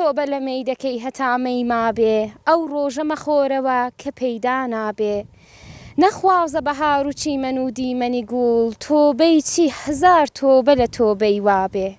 تۆ بە لە مەیدەکەی هەتامەی مابێ ئەو ڕۆژە مەخۆرەوە کە پەیدا نابێ نەخوازە بەهار و چیمەن و دیمەنی گوڵ تۆبەی چی هزار تۆبە لە تۆبەی وابێ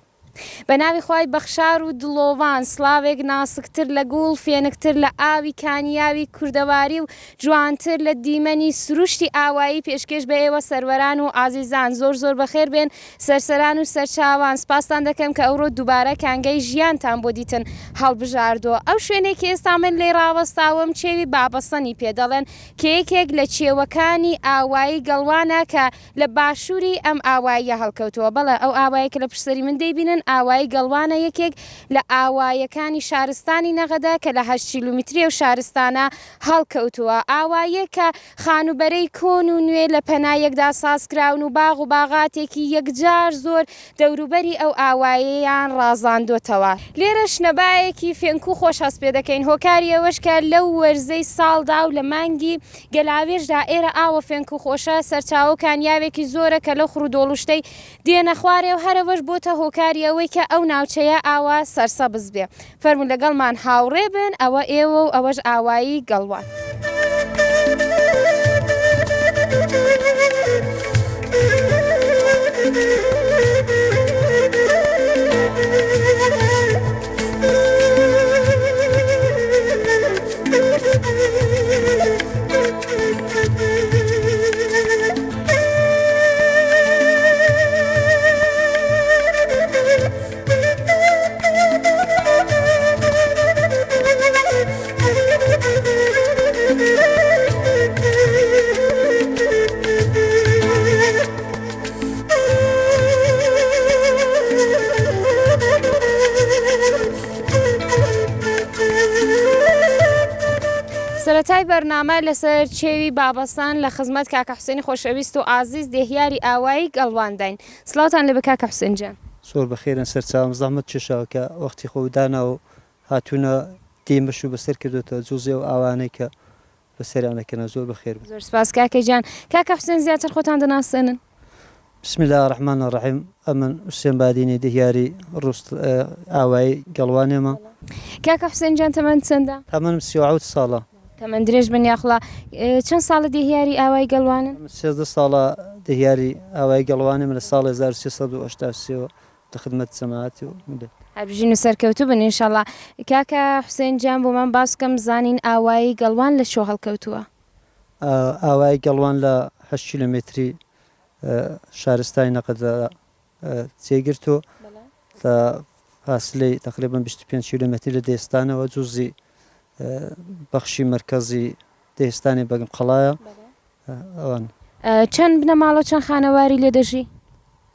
بە ناوی خوای بەخشار و دڵۆڤان سڵاوێک ناسکتر لە گوڵ فێنکتر لە ئاوی کانیاوی کوردەواری و جوانتر لە دیمەنی سروشتی ئاوایی پێشکەش بە ئێوە سەروەران و ئازیزان زۆر زۆر بەخێر بێن سەرسەران و سەرچاوان سپاسان دەکەم کە ئەوڕۆ دووبارە کانگەی ژیانتان بۆ دیتن هەڵبژاردووە ئەو شوێنێکی ئێستا من لێ ڕاوەستاوم چێوی بابەسەنی پێدەڵێن کە یەکێک لە چێوەکانی ئاوایی گەڵوانە کە لە باشووری ئەم ئاواییە هەڵکەوتووە بەڵێ ئەو ئاوایی کە لە پشسەری من دەیبینن ئاوایی گەڵوانە یەکێک لە ئاوایەکانی شارستانی نەغەدا کە لە 8 کیلومتری و شارستانە هەڵکەوتووە ئاوایە کە خانوبەرەی کۆن و نوێ لە پەنایەکدا سازکراون و باغ و باغاتێکی یەکجار زۆر دەوروبەری ئەو ئاوایەیان ڕازاندۆتەوە لێرە شنەبایەکی فێنکو خۆش هەست پێ دەکەین هۆکاری ئەوەشکە لەو وەرزەی ساڵدا و لە مانگی گەلاوێژدا ئێرە ئاوە فێنکو خۆشە سەرچاو کانیاوێکی زۆرە کە لە خوڕودۆڵشتەی دێنە خوارێ و هەرەوەش بۆتە هۆکاری ئەوەی کە ئەو ناوچەیە ئاوا سەرسەبز بێ فەرموو لەگەڵمان هاوڕێ بن ئەوە ئێوە و ئەوەش ئاوایی گەڵوان. سەرەتای بەرنامە لەسەر چێوی بابەسان لە خزمەت کاکە حوسێنی خۆشەویست و ئازیز دێهیاری ئاوایی گەڵوانداین سڵاوتان لێ بە کاکە حوسێن جان. زۆر بەخێرن سەرچاوم زەحمەت چێشاوە کە وەختی خۆدانا و هاتوونە دیمەش و بەسەر کردوێتەوە جوزێ و ئاوانەی کە بەسەریانەکەنە زۆر بەخێر بن. زۆر سپاس کاکە جان. کاکە حوسێن زیاتر خۆتان دەناسێنن. بسم الله الرحمن الرحیم ئەمن حوسێن بادینی دێهیاری ئاوایی گەڵوانێمە. کاکە حوسێن جان تەمەن چەندە؟ تەمەنم 37 ساڵە. تەمەن درێژ بن یاخڵا چەند ساڵە دێهیاری ئاوایی گەڵوانن؟ 13 ساڵە دێهیاری ئاوایی گەڵوانێمە لە ساڵ 1383 لە خدمەت جەماعەتی و ملت. هەبژین و سەرکەوتوو بن ئینشەڵا. کاکە حوسێن جان بۆمان باس بکەم زانین ئاوایی گەڵوان لە شۆ هەڵکەوتووە؟ ئاوایی گەڵوان لە 8 کیلومتری شارستانی نەقەدا جێگرتووە لە فاصلەی تقریبا 25 کیلومتری لە دێستانەوە جوزی بەخشی مرکزی دێستانی بەگم قەڵایە ئەوان. چەند بنە ماڵەوە چەند خانەواری لێ دەژی؟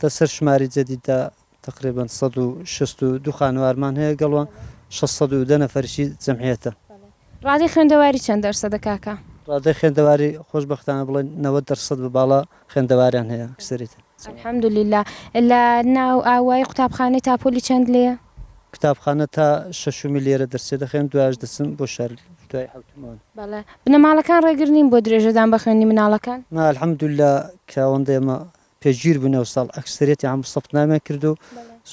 دەسەر ژماری جەدیددا تقریبا 162 خانوارمان هەیە گەڵوان 610 نەفەرشی جەمعیەتە. ڕادی خوێندەواری چەند دەرسەدە کاکە؟ ڕادەی خوێندەواری خۆشبەختانە بڵێن 90% بە باڵا خوێندەواریان هەیە ئەکسەریت. الحەمدولیلا. لە ناو ئاوایی قوتابخانەی تاپۆلی چەند لێیە؟ کتابخانە تا 6 لێرە دەرسێ دەخێن دوایش دەچم بۆ شار دوای حوتمان. بەڵێ بنەماڵەکان ڕێگرنین بۆ درێژەدان بە خوێندنی مناڵەکان؟ الحەمدولیلا کە ئەوەندە ئێمە پێگیر بوونەوە ساڵ ئەکسەریەتی هەموو سەپنامە کردو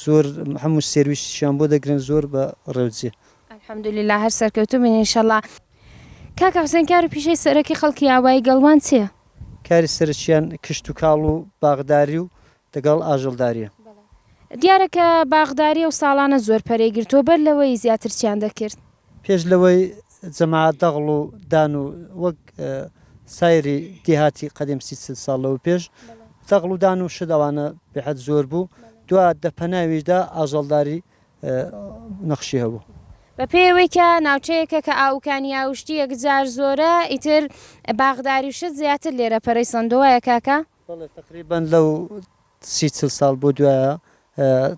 زۆر هەموو سێرویشتیان بۆ دەگرن زۆر بە ڕێوجێ. الحەمدولیلا هەر سەرکەوتوو بن ئینشەڵا. کاکە حوسێن کار و پیشەی سەرەکی خەڵکی ئاوایی گەڵوان چییە؟ کاری سەرچیان کشت و کاڵ و باغداری و دەگەڵ ئاژەڵداریە. دیارەکە باغداری و ساڵانە زۆر پەرێگرتۆ بەر لەوەی زیاتر چیان دەکرد؟ پێش لەوەی جەماعەت دەغڵ و دان و وەک سایری دیهاتی قەدیم 30 ساڵەوە پێش دەغڵ و دان و شدەوانە بێحەد زۆر بوو دوا دەپەناویشدا ئاژەڵداری نەخشی هەبوو. بە پێوەی کە ناوچەیەکە کە ئاوکانی ئاوشتی یەکجار زۆرە ئیتر باغداری شت زیاتر لێرە پەرەی سندۆوایە کاکە؟ تقریبا لەو 30 ساڵ بۆ دوایە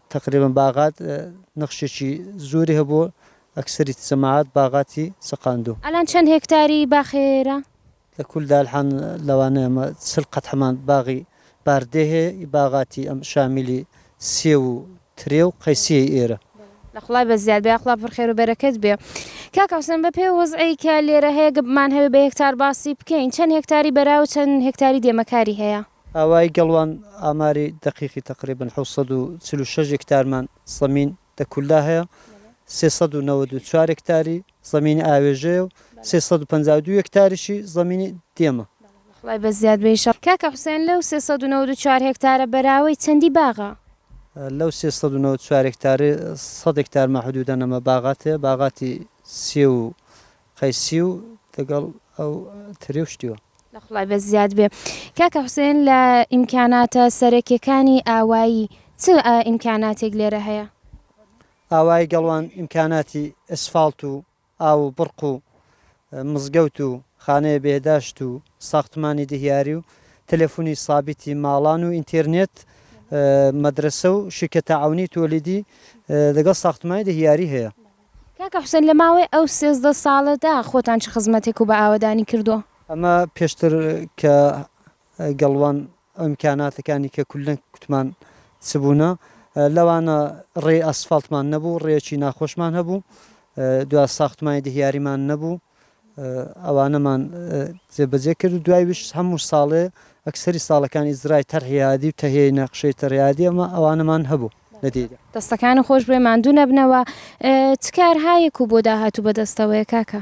تقریبا باغات نەخشێکی زۆری هەبوو ئەکسەری جەماعەت باغاتی سەقاندوو. ئەلان چەند هێکتاری باخێرە؟ لە کولدالحان لەوانە ئەمە 40 قەتحمان باغی باردێ هەیە باغاتی ئەم شامیلی سێ و ترێ و قەیسیە ئێرە. لەخڵای بە زیاد بێ ئەخڵا پڕ خێر و بەرەکەت بێ. کاکە حوسێن بە پێی وەزعی کە لێرە هەیە گبمان هەوێ بە هێکتار باسی بکەین چەند هێکتاری بەراو چەند هێکتاری دێمەکاری هەیە؟ ئاوای گەڵوان ئاماری دقیقی تقریبا 746 هێکتارمان سەمین دەکولا هەیە 394 هکتاری زمینی ئاوێژەیە و 352 هکتاریشی زمینی دێمە. خڵای بە زیاد بێشە کاکە حوسێن لەو 394 هکتارە بەراوی چەندی باغا؟ لەو 394 هکتاری 100 هکتار مەحدودە نەمە باغات هەیە، باغاتی سی و قەیسی و لەگەڵ ئەو ترێ و شتیوە. لە خڵای بە زیاد بێ کاکە حوسێن لە ئیمکاناتە سەرەکیەکانی ئاوایی چ ئیمکاناتێک لێرە هەیە؟ ئاوای گەڵوان ئیمکاناتی ئەسفالت و ئاو و بڕق و مزگەوت و خانەیە بێداشت و ساختمانی دهیاری و تەلەفۆنی سابیتی ماڵان و ئینتررنێت مەدرسە و شرکەتە عونی تۆلیدی لەگەڵ ساختمانی دهیاری هەیە. کاکە حوسێن لە ماوەی ئەو 13 ساڵەدا خۆتان چ خزمەتێک و بە ئاوادانی کردووە؟ ئەمە پێشتر کە گەڵوان ئەمکاناتەکانی کە کولەن کوتمان چبوونە لەوانە ڕێ ئەسفالتمان نەبوو، ڕێکی ناخۆشمان هەبوو، دو ساختمانی دهیاریمان نەبوو، ئەوانەمان جێبەجێ کرد و دوای وش هەموو ساڵێ ئەکسەری ساڵەکان ئیزرای تەرحیادی و تەهەیە نەخشەی تەڕیادی ئەمە ئەوانەمان هەبوو لەدیدا. دەستەکانی خۆش بێ ماندوو نەبنەوە چ کارهایەک و بۆ داهاتوو بەدەستەوەیە کاکە؟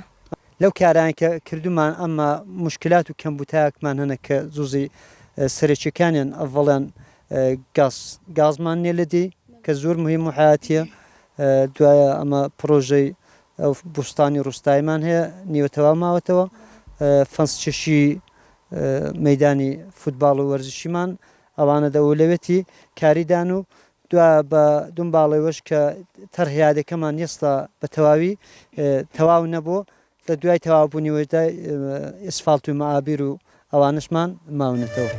لەو کاران کە کردومان ئەمە مشکلات و کەمبوتایەکمان هەنە کە زوزی سەرچەکانیان ئەڤڵیان گازمان نێ لەدی کە زۆر مهم و حیاتیە. دوایە ئەمە پرۆژەی ئەو بوستانی ڕوستایمان هەیە نیوەتەوا ماوەتەوە، فەنسچشی مەدانی فوتباڵ و وەرزشیمان ئەوانە دەولەوێتی کاریدان و دوای بە دنباڵەوەش کە تەرهیادەکەمان ئێستا بە تەواوی تەواو نەبوو لە دوای تەواوبوونیوەدا ئسفالت و مەعابیر و ئەوانشمان ماونەتەوە.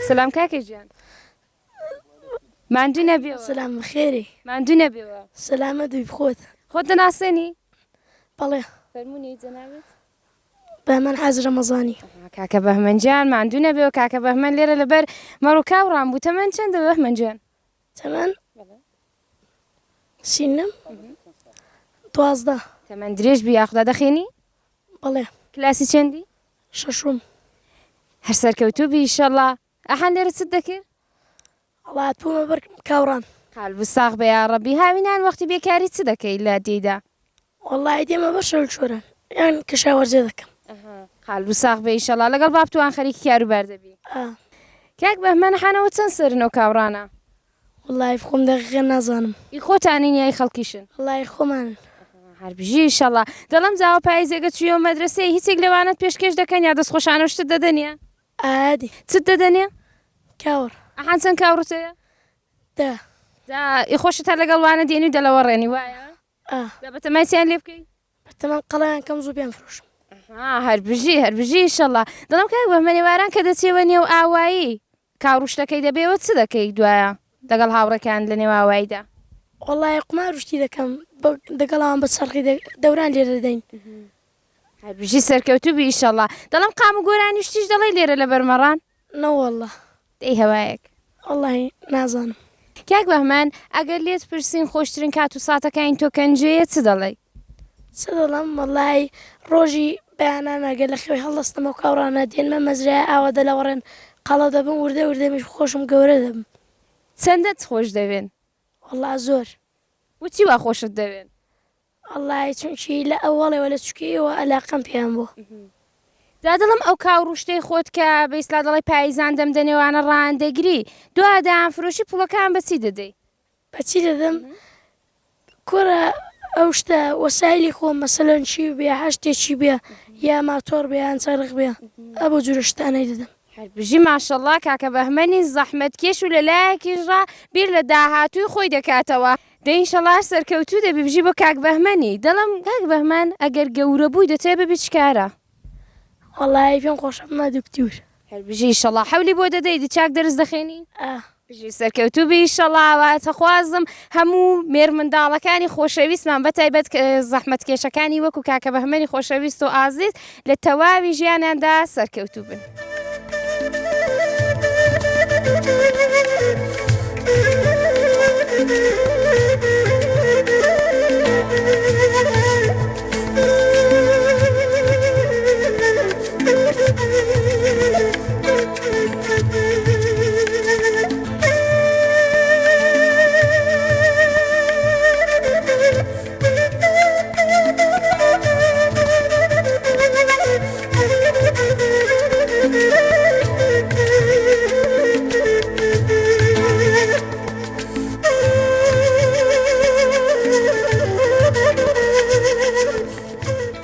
سلام کاکە گیان ماندوو نەبێەوە. سلام خێری ماندوو نەبێەوە. سلامە دوی بخۆت خۆت دەناسێنی؟ بەڵێ فەرموونی جەنابێت بە من حەز ڕەمەزانی. کاکە بەهمەنجان ماندوو نەبێەوە. کاکە بەهمەن لێرە لەبەر مەڕووکاو ڕامبوو. تەمەەن چەندە بەهمەنجان؟ تەمەن سینم 12. تەمەەن درێژ بی یاخدا دەخێنی؟ بەڵێ کلاسی چەندی؟ شەشم. هەر سەرکەوتوو بی ئیشەڵڵا. ئەحان لێرە چت دەکرد؟ هەڵات بوومە بەر کاوڕان. قالب ساغ بە یاڕەبی هاوینان وەختی بێکاری چ دەکەی لە دیدا؟ وەڵای دێمە بە شەل چۆرن یان کەشاوەرجێ دەکەم. قالب ساغ بە ئیشەڵڵا لەگەڵ بابتوان خەریکی کاروبار دەبی. کاک بەهمەن حانەوە چەند سەرن ئەو کاوڕانە؟ وەڵای خۆم دەقیقا نازانم. ئی خۆتانین یای خەڵکیشن؟ وەڵای خۆمانن. هەربژی ئیشەڵڵا. دەڵم جاوە پاییزێگە چویەوە مەدرسەی هیچێک لەوانت پێشکەش دەکەن یا دەستخۆشانە شتت دەدەنیە؟ ئادی چت دەدەنێ؟ کاوڕ. ئەحان چەند کاوڕتەیە؟ دا. ئی خۆشت هەر لەگەڵوانە دێنی و دەلەوە ڕێنی وایە؟ بەتەمایسیان لێ بکەی؟ بەتەمەن قەڵیان کەم زوو پێم فرۆشم. هەربژی ئیشەڵڵا. دەڵم کاک بەهمەنی واران کە دەچێوە نێو ئاوایی کاڕوشتەکەی دەبێەوە چ دەکەی دوایە لەگەڵ هاوڕەکان لە نێو ئاواییدا؟ وەڵای قمار وشتی دەکەم دەگەڵەوان بە چەرخی دەوران لێرە دەدەین. هەربژی سەرکەوتوو بی ئیشەڵڵا. دەڵم قام و گۆرانی شتیش دەڵێ لێرە لە بەرمەڕان؟ نەوەڵڵا. دەی هەوایەک. وەڵای نازانم. کاک بەهمان ئەگەر لێت پرسین خۆشترین کات و ساتەکەین تۆ کەنجەیە چ دەڵێ؟ چ دەڵم وەڵای ڕۆژی بەیانانە گەل لە خێوی هەڵدەستمەوە کاوڕانە دێنمە مەزرای ئاوا دەلاوەڕێن قەڵە دەبم وردەمیش خۆشم گەورە دەبم چەندەت خۆش دەوێن وەڵا زۆر وچی وا خۆشت دەوێن وەڵای چونکی لە ئەوڵێەوە لە چکیەوە ئەلاقەم پێیان بوو جا دڵم ئەو کاوڕوشتەی خۆت کە بەیسلا دەڵی پاییزان دەمدەنێوانە ڕاندەگری دووادان فرۆشی پوڵەکان بەچی دەدەی بەچی دەدەم کوڕە ئەو شتە وەسایلی خۆ مەسەلەن چی بێ هەشتێکی بێ یا ماتۆر بێ یان چارق بێ ئە بۆ جورە شتانەی دەدەم بژی ماشەڵڵا کاکە بەهمەنی زەحمەت کێش و لەلایەکیژڕا بیر لە داهاتووی خۆی دەکاتەوە دەینشەڵا سەرکەوتوو دەبی بژی بۆ کاک بەهمەنی دڵم کاک بەهمەن ئەگەر گەورە بووی دەتێ ببی چکارە وەڵای پێم خۆشە بمە دوکتور بژی شەڵا حەولی بۆ دەدەی چاک دەرز دەخێنی بژی سەرکەوتوو بی شەڵاواتە خوازم هەموو مێر منداڵەکانی خۆشەویستمان بەتایبەت زەحمەت کێشەکانی وەکو کاکە بەهمەنی خۆشەویست و ئازیز لە تەواوی ژیانیاندا سەرکەوتوو بن.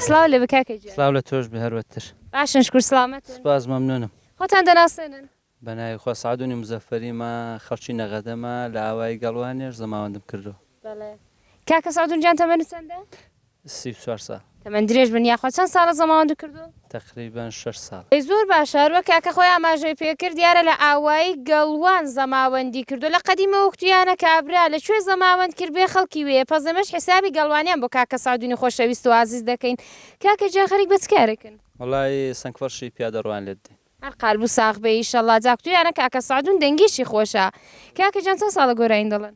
سلااو لێ بکاکەی سلااو لە تۆش بە هەروەتر باشن شکر سلامەت سپاس مەمنونم خۆتان دەناسێنن بەناوی خۆ سعدونی مزەفەریمە خەڵکی نەغەدەمە لە ئاوای گەڵوانێش زەماوەندم کردو کاکە سعدونجان تەمەنت چەندە؟ 34 ساڵ تەمەن درێژ بن یاخوا چەند ساڵە زەماوەند کردو؟ تقریبان 6 ساڵ زۆر باشە هەروە کاکە خۆی ئاماژەی پێکرد دیارە لە ئاوایی گەڵوان زەماوەندی کردو لە قەدیمە وەختویانە کابرا لەکوێ زەماوەند کرد بێ خەڵکی وێ پەزەمەش حسابی گەڵوانیان بۆ کاکە سعدونی خۆشەویست و ئازیز دەکەین کاکە جا خەریک بە چ کارەکەن؟ وەڵای سەنگفەرشی پیادەڕوان لێت دێن هەر قال بوو ساغ بێ ئیشەڵڵا جاکتویانە کاکە سعدون دەنگیشی خۆشە کاکە جان چەند ساڵە گۆرەین دەڵێن؟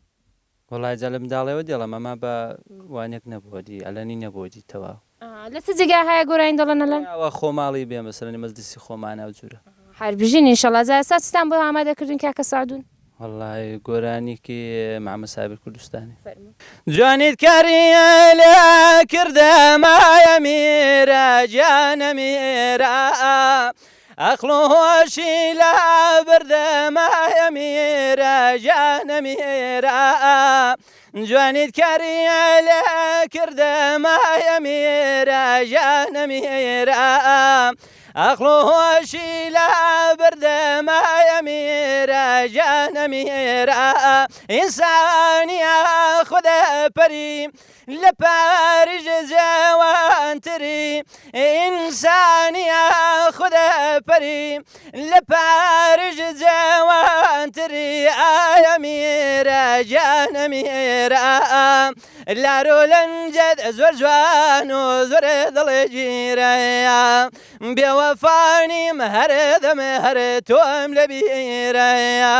وەڵای جا لە منداڵەوە دێڵم ئەمە بە وانێک نەبووە دی ئەلەنی نەبووە دی تەواو لە چ جێگا هەیە گۆرەین دەڵێن ئەلەن؟ ئەوە خۆماڵی بێ مەسەلەنی مەزلیسی خۆمانە و جوورە هەر بژین ئینشەڵڵا جا ئێستا چتان بۆ ئامادەکردون کاکە سعدون؟ وەڵای گۆرانێکی مامە سابر کوردستانی جوانیت کاریە لە کردە مایە میرە جانە میرە ئەخڵ و هۆشی لە بردە مایە میرە جانە میرە جوانیت کاریە لە کردە مایە میرە جانە میرە ئەخڵ و هۆشی لە بردە مایە میرە جانە میرە ئینسانیە خودە پەری لە پاریژ جوانتری ئینسانیە خودە پەری لە پاریژ جوانتری ئایە میرە جانە میرە لارۆ لەنجەت زۆر جوان و زۆر دڵێ گیرەیە بێوەفانیم هەر دەمە هەر تۆم لە بیرەیە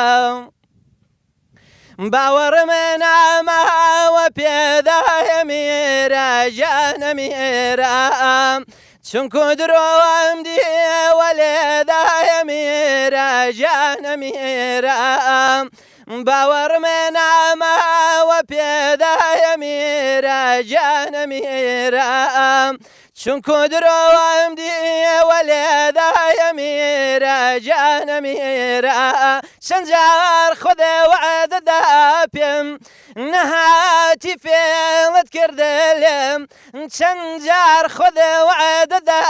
باوەڕمە ناماوە پێدایە میرە جانە میرە چونکو درۆوەم دیوە لێدایە میرە جانە میرە باوەڕمە ناماوە پێدایە میرە جانە میرە چونکو درۆوەم دیوە لێدایە میرە جانە میرە چەند جار خودە وعدەدا پێم نەهاتی فێڵت کردە لێم چەند جار خودە وعدەدا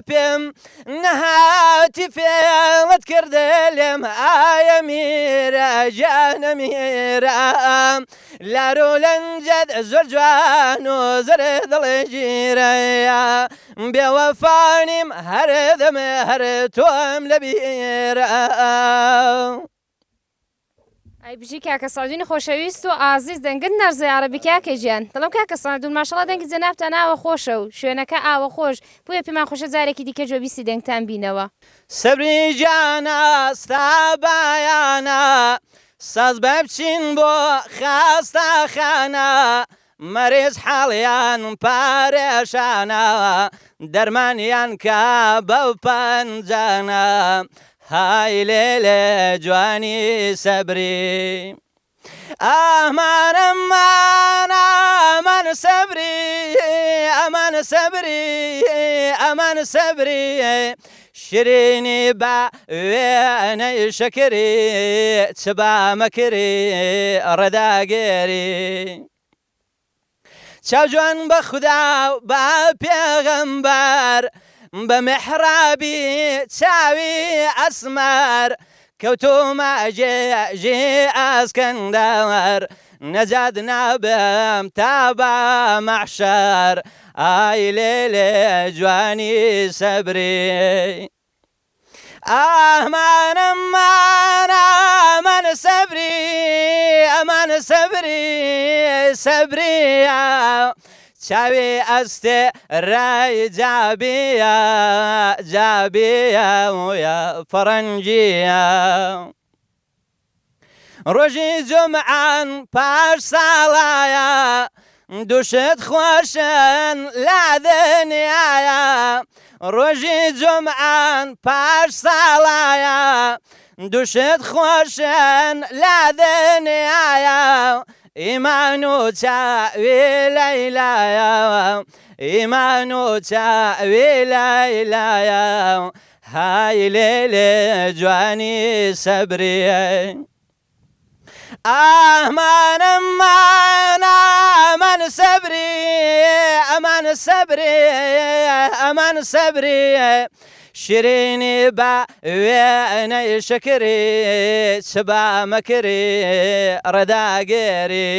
پێم نەهاتی فێڵت کردە لێم ئایە میرە جانە میرە لارۆ لەنجەت زۆر جوان و زۆر دڵێ گیرەیە بێوەفانیم هەر دەمە هەر تۆم لە بیرە ئای بژی کاکە سعدونی خۆشەویست و ئازیز دەنگت نەرزەی عەرەبی کاکە گیان دەڵم کاکە سعدون ماشەڵڵا دەنگی جەنابتان ئاوە خۆشە و شوێنەکە ئاوە خۆش بۆیە پێمان خۆشە جارێکی دیکە جۆبیستی دەنگتان بینەوە سەبری جانە ستا بایانە ساز بە بچین بۆ خاستەخانە مەریض حاڵیان پارێشانە دەرمانیان کە بەو پەنجانە های لێلێ جوانی سەبری ئەمان سەبری ئەمان سەبری ئەمان سەبری شیرینی بە وێنەی شەکری چ با مەکری ڕێداگێری چاو جوان بە خوددا و بە پێغەمبەر بە میحرابی چاوی ئەسمەر کەوتومە جێژی ئەسکەندەر نەجات نابم تا بە مەحشەر ئای لێلێ جوانی سەبری ئەمان سەبری ئەمان سەبری سەبریە چاوی ئەستێ ڕای جابیە جابیە وە فەڕەنجیە ڕۆژی جومعان پاش ساڵایە دووشت خۆشن لا دنیایە ڕۆژی جومعان پاش ساڵایە دووشت خۆشن لا دنیایە ئیمان و چاوی لەیلایە ئیمان و چاوی لەیلایە های لێلێ جوانی سەبریە ئەمان سەبری ئەمان سەبری ئەمان سەبری شیرینی بە وێنەی شەکری چ با مەکری ڕێداگێری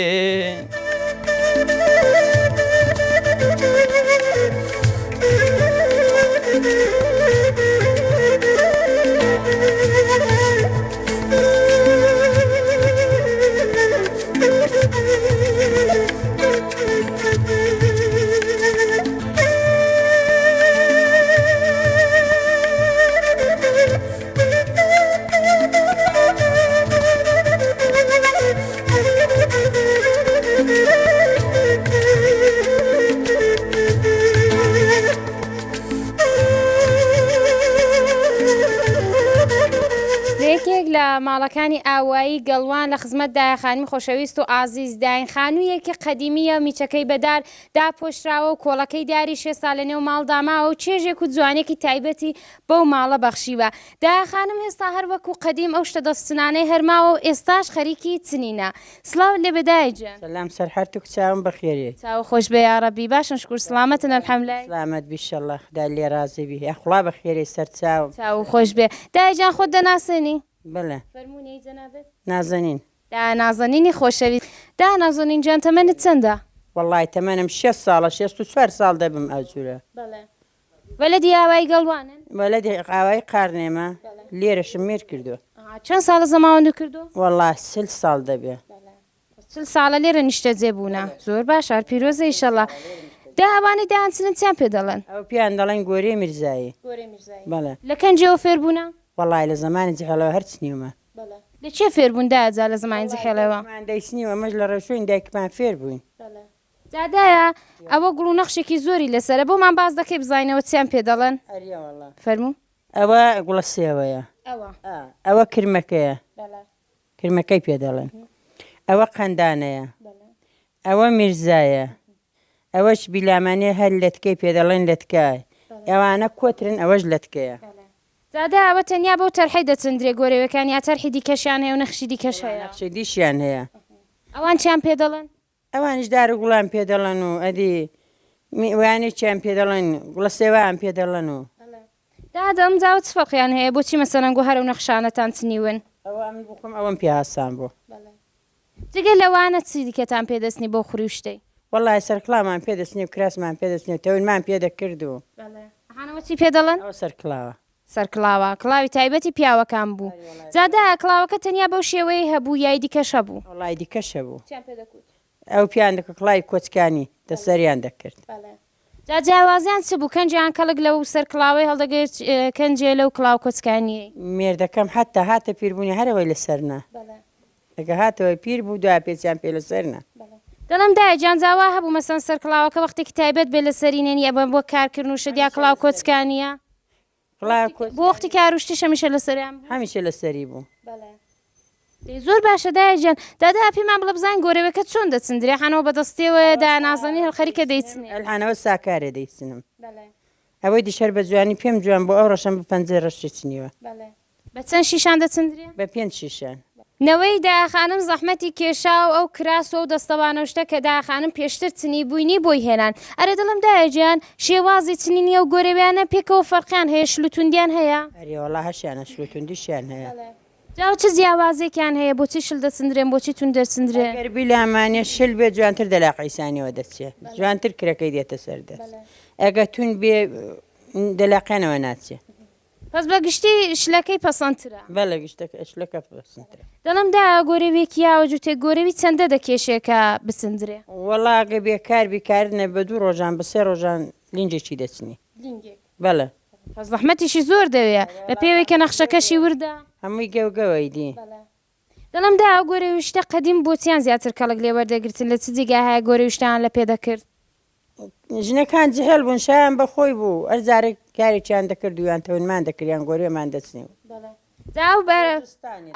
یەکێک لە ماڵەکانی ئاوایی گەڵوان لە خزمەت دایەخانمی خۆشەویست و ئازیز داین خانوویەکی قەدیمیە میچەکەی بەدار داپۆشراوە و کۆڵەکەی داری 6 ساڵ لە نێو ماڵداماوە و چێژێک و جوانێکی تایبەتی بەو ماڵە بەخشیوە. دایەخانم هێستا هەر وەکو قەدیم ئەو شتە دەستنانەی هەرماوە و ئێستاش خەریکی چنینە. سڵاو لێ بەدایجان. سلام سەر هەرتوو چاوم بەخێری. چاو خۆش بێ یا ڕەبی باشن شکر سلامەتن ئەلحەمدولای. سلامەت بیشەڵڵا خدا لێ رازی بی. ئەخوا بەخێری سەر چاوم. چاو خۆش بێ. دایجان خۆت دەناسێنی؟ بەڵێ. فەرموونی جەنابەت. نازەنین. دا نازەنینی خۆشەویست. دا نازەنین جان تەمەنت چەندە؟ وەڵای تەمەنم 6 ساڵە 64 ساڵ دەبم ئەو جوورە. بەڵێ. وەلەدی ئاوای گەڵوانن؟ وەلەدی ئاوای قارنێمە لێرەشم مێر کردووە. چەند ساڵە زەماوەند کردو؟ وەڵای 30 ساڵ دەبێ. 40 ساڵە لێرە نیشتە جێبوونە. زۆر باش هەر پیرۆزە ئیشەڵڵا. دا ئەوانەی داهاتنن چیان پێ دەڵێن؟ ئەو پیان دەڵێن گۆرەی میرزایی. گۆرەی میرزایی. بەڵێ. لە کەنجەوە فێربوونە؟ وەڵای لە زمانی جەهێڵەوە هەر چنیومە. بەڵێ. لە چێ فێربوون دایجا لە زمانی جەهێڵەوە؟ مان دەیسنیوە ئەمەش لە ڕێشوین دایکمان فێر بووین. بەڵێ. جادایە ئەوە گوڵ و نەخشێکی زۆری لەسەرە بۆمان باز دەکەی بزانینەوە چیان پێ دەڵێن؟ ئەریە وەڵا. فەرموو. ئەوە گوڵە سێوەیە. ئەوە. ئەوە کرمەکەیە. بەڵێ. کرمەکەی پێ دەڵێن. ئەوە قەندانەیە. ئەوە میرزایە. ئەوەش بیلامانێ هەر لەتکەی پێ دەڵێن لەتکای. ئەوانە کۆترن ئەوەش لەتکەیە. زادا ئەوە تەنیا بەو تەرحەی دەچندرێ گۆرەوەکان یا تەرحی دیکەشیان هەیە و نەخشی دیکەش هەیە. نەخشی دیشیان هەیە. ئەوان چیان پێ دەڵێن؟ ئەوانش دارە گوڵان پێ دەڵێن و ئەدی وانێ چیان پێ دەڵێن گوڵە سێوان پێ دەڵێن و. دادا ئەم جاوە چ فەرقیان هەیە بۆچی مەسەڵەن گۆ هەرە و نەخشانەتان چنیون؟ ئەوە من بخۆم ئەوەم پێ هاسان بوو. جگە لەوانە چی دیکەتان پێدەستنی بۆ خوری و شتەی؟ وەڵای سەرکڵامان پێدەستنی و کراسمان پێدەستنی و تەوینمان پێ دەکرد و. هانەوە چی پێ دەڵێن؟ ئەوە سەرکڵاوە. سەرکڵاوە کڵاوی تایبەتی پیاوەکان بوو. جادا کڵاوەکە تەنیا بەو شێوەیە هەبوو یای دیکەشە بوو. وەڵای دیکەشە بوو. ئەو پیان دەکە کڵاوی کۆچکانی دەسەریان دەکرد. جا جیاوازیان چ بوو کەنجیان کەڵک لەو سەر کڵاوی هەڵدەگەێت کەنجێ لەو کڵاو کۆچکانی. مێردەکەم حتا هاتە پیربوونی هەرەوەی لەسەرنا. دەکە هاتەوەی پیر بوو دوای پێچیان پێ لەسەرنا. دەڵم دای جانجاوا هەبوو مەسەن سەر کڵاوەکە وەختێکی تایبەت بێ لە سەرینێنی ئەبە بۆ کارکردن و شدیا کڵاو کۆچکانیە بۆ وەختی کاروشتی شەمیشە لە سەریان هەمیشە لە سەری بوو. زۆر باشە دایجان دادا پێمان بڵە بزان گۆرەوەکە چۆن دەچندرێ خانەوە بەدەستێەوە دا نازانی هەڵخەریکە دەیچنێ ئەلحانەوە ساکارێ دەیچنم ئەوەی دیشەر بە جوانی پێم جوان بۆ ئەو ڕەشەم بە پەنجە ڕەشی چنیوە بە چەند شیشان دەچندرێ بە 5 شیشان. نەوەی داخانم زەحمەتی کێشا و ئەو کراسۆ و دەستەوانەشتە کە داخانم پێشتر چنی بووینی بۆی هێنان ئەرە دڵم دایجان شێوازی چنینیە و گۆرەویانە پێکەوە فەرقیان هەیە شلوتوندیان هەیە ئەریوەڵا هەشیانە شلوتوندیشیان هەیە. جاو چ جیاوازێکیان هەیە بۆچی شل دەچندرێن بۆچی تون دەرچندرێ گەربی لامانێ شل بێ جوانتر دەلاقیسانیەوە دەچێت جوانتر کرەکەی دێتە سەر دەست ئەگە تون بێ دەلاقیانەوە ناچێت پس بە گشتی شلەکەی پەسەندترە بەڵە گشتەکە شلەکە پسنترە. دەڵم دا گۆرەوێکی یاوە جوتێ گۆرەوی چەندە دەکێشێکە بچندرێ وەڵاگە بێکار بیکارنە بە 2 ڕۆژان بە 3 ڕۆژان لینجێکی دەچنی بەڵە پس زەحمەتیشی زۆر دەوێت بە پێوێکە نەخشەکەشی وردە هەمووی گەوگەوەی دی. دەڵم دا گۆرەویشتە قەدیم بۆچیان زیاتر کەڵک لێوەردەگرتن لە چ جێگا هەیە گۆرەویشتیان لە پێ دەکرد ژنەکان جهێل بوون شایان بەخۆی بوو ئەرزارێک کارێکیان دەکرد ویان تەونمان دەکردیان گۆرەمان دەچنی